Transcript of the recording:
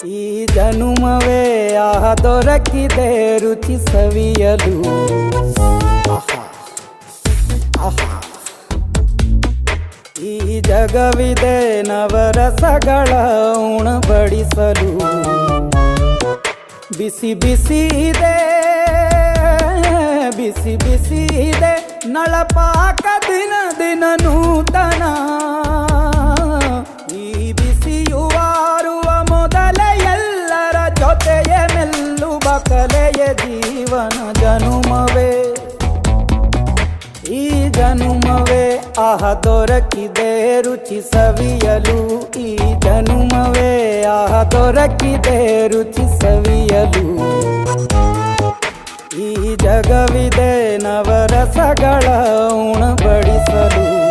ಈ ಜನುಮವೇ ದೊರಕಿದೆ ರುಚಿ ಸವಿಯಲು. ಆಹಾ, ಆಹಾ. ಈ ಜಗವಿದೆ ನವರಸಗಳ ಉಣಬಡಿಸಲು. ಬಿಸಿ ಬಿಸಿ ಇದೆ, ಬಿಸಿ ಬಿಸಿ ಇದೆ ನಳಪಾಕ ದಿನ ದಿನ ನೂತನ. ಈ ಬಿಸಿಯುವಾರುವ ಮೊದಲೇ ಎಲ್ಲರ ಜೊತೆಯೇ ಮೆಲ್ಲುವ ಕಲೆಯ ಜೀವನ ಜನುಮವೇ. ಈ ಜನುಮವೇ ದೊರಕಿದೆ ರುಚಿ ಸವಿಯಲು. ಈ ಜನುಮವೇ ದೊರಕಿದೆ ರುಚಿ ಸವಿಯಲು. ಈ ಜಗವಿದೆ ನವರಸಗಳ ಉಣಬಡಿಸಲು.